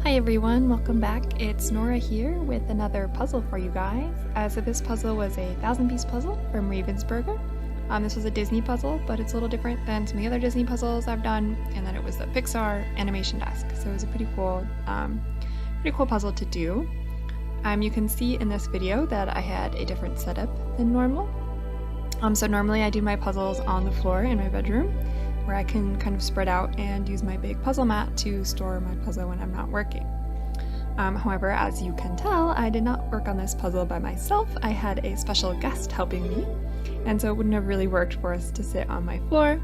Hi everyone, welcome back. It's Nora here with another puzzle for you guys. So this puzzle was a 1,000-piece puzzle from Ravensburger. This was a Disney puzzle, but it's a little different than some of the other Disney puzzles I've done, and then it was the Pixar animation desk. So it was a pretty cool puzzle to do. You can see in this video that I had a different setup than normal. So normally I do my puzzles on the floor in my bedroom, where I can kind of spread out and use my big puzzle mat to store my puzzle when I'm not working. However, as you can tell, I did not work on this puzzle by myself. I had a special guest helping me, and so it wouldn't have really worked for us to sit on my floor.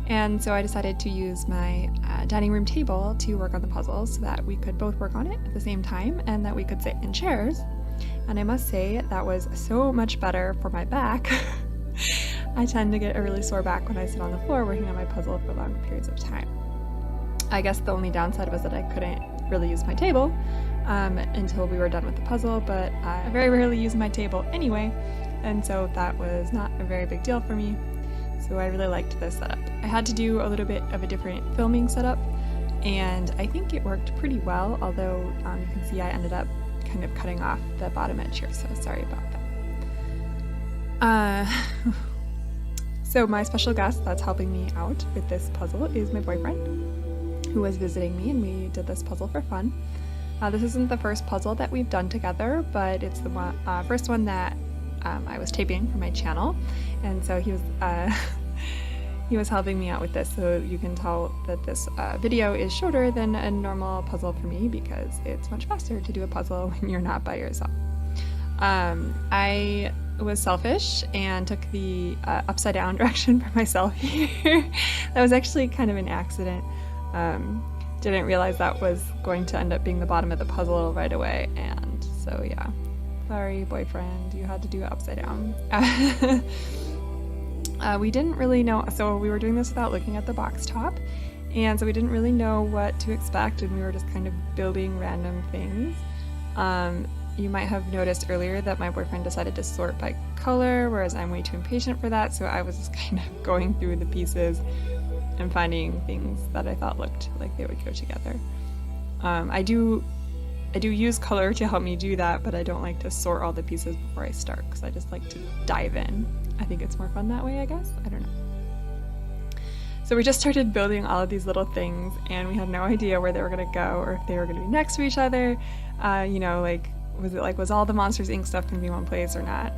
And so I decided to use my dining room table to work on the puzzle so that we could both work on it at the same time and that we could sit in chairs. And I must say that was so much better for my back. I tend to get a really sore back when I sit on the floor working on my puzzle for long periods of time. I guess the only downside was that I couldn't really use my table until we were done with the puzzle, but I very rarely use my table anyway, and so that was not a very big deal for me. So I really liked this setup. I had to do a little bit of a different filming setup, and I think it worked pretty well, although you can see I ended up kind of cutting off the bottom edge here, so sorry about that. So my special guest that's helping me out with this puzzle is my boyfriend, who was visiting me, and we did this puzzle for fun. This isn't the first puzzle that we've done together, but it's the first one that I was taping for my channel, and so he was helping me out with this, so you can tell that this video is shorter than a normal puzzle for me because it's much faster to do a puzzle when you're not by yourself. I was selfish and took the upside down direction for myself here. That was actually kind of an accident. Didn't realize that was going to end up being the bottom of the puzzle right away, and so yeah. Sorry, boyfriend, you had to do it upside down. We didn't really know, so we were doing this without looking at the box top, and so we didn't really know what to expect, and we were just kind of building random things. You might have noticed earlier that my boyfriend decided to sort by color, whereas I'm way too impatient for that, so I was just kind of going through the pieces and finding things that I thought looked like they would go together. I do use color to help me do that, but I don't like to sort all the pieces before I start, because I just like to dive in. I think it's more fun that way, I guess. I don't know. So we just started building all of these little things, and we had no idea where they were going to go or if they were going to be next to each other. Was all the Monsters Inc. stuff going to be in one place or not?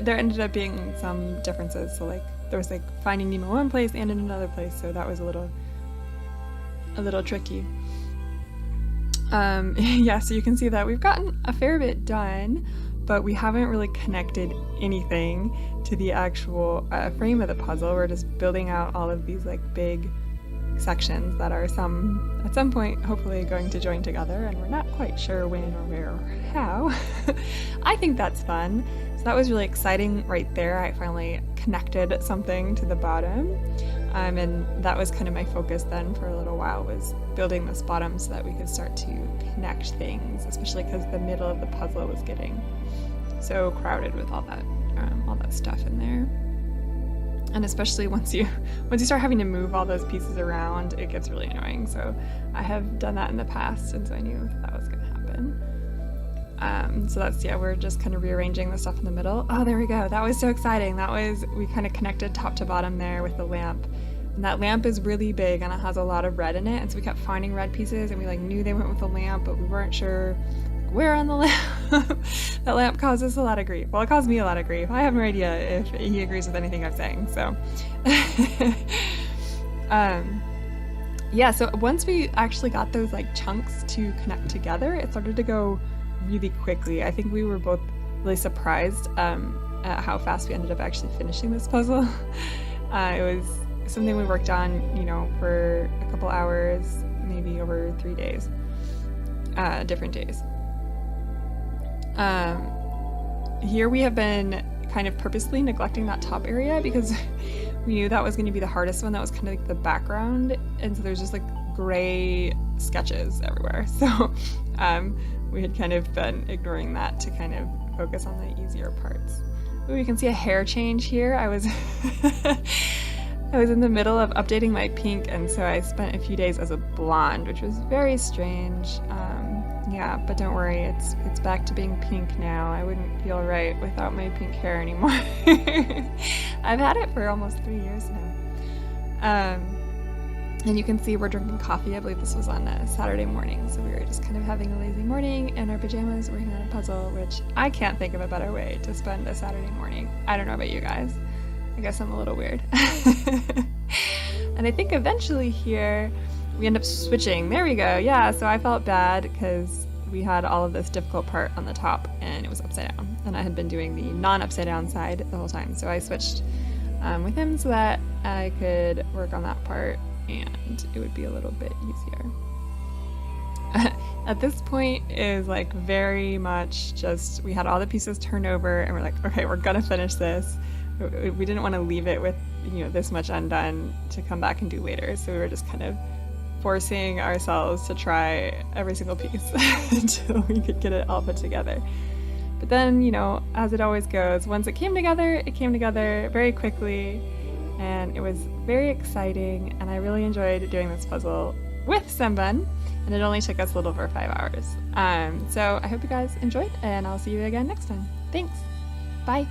There ended up being some differences. So there was Finding Nemo in one place and in another place, so that was a little tricky. Yeah, so you can see that we've gotten a fair bit done, but we haven't really connected anything to the actual frame of the puzzle. We're just building out all of these big sections that are at some point hopefully going to join together, and we're not quite sure when or where or how. I think that's fun. So that was really exciting right there. I finally connected something to the bottom, and that was kind of my focus then for a little while, was building this bottom so that we could start to connect things, especially because the middle of the puzzle was getting so crowded with all that stuff in there. And especially once you start having to move all those pieces around, it gets really annoying. So I have done that in the past, and so I knew that was going to happen. So that's, yeah, we're just kind of rearranging the stuff in the middle. Oh, there we go. That was so exciting. We kind of connected top to bottom there with the lamp. And that lamp is really big, and it has a lot of red in it. And so we kept finding red pieces, and we knew they went with the lamp, but we weren't sure where on the lamp. That lamp causes a lot of grief. Well, it caused me a lot of grief. I have no idea if he agrees with anything I'm saying, so. Yeah, so once we actually got those chunks to connect together, it started to go really quickly. I think we were both really surprised at how fast we ended up actually finishing this puzzle. It was something we worked on, for a couple hours, maybe over 3 days, different days. Here we have been kind of purposely neglecting that top area because we knew that was going to be the hardest one. That was kind of the background, and so there's just gray sketches everywhere. So we had kind of been ignoring that to kind of focus on the easier parts. Ooh, you can see a hair change here. I was I was in the middle of updating my pink, and so I spent a few days as a blonde, which was very strange. Yeah, but don't worry, it's back to being pink now. I wouldn't feel right without my pink hair anymore. I've had it for almost 3 years now. And you can see we're drinking coffee. I believe this was on a Saturday morning, so we were just kind of having a lazy morning in our pajamas, working on a puzzle, which I can't think of a better way to spend a Saturday morning. I don't know about you guys. I guess I'm a little weird. And I think eventually here we end up switching. There we go. Yeah, so I felt bad because we had all of this difficult part on the top and it was upside down. And I had been doing the non-upside down side the whole time. So I switched with him so that I could work on that part and it would be a little bit easier. At this point is like very much just, we had all the pieces turned over and we're like, okay, we're gonna finish this. We didn't want to leave it with, this much undone to come back and do later. So we were just kind of forcing ourselves to try every single piece until we could get it all put together. But then, as it always goes, once it came together very quickly, and it was very exciting, and I really enjoyed doing this puzzle with Senbun, and it only took us a little over 5 hours. So I hope you guys enjoyed, and I'll see you again next time. Thanks! Bye!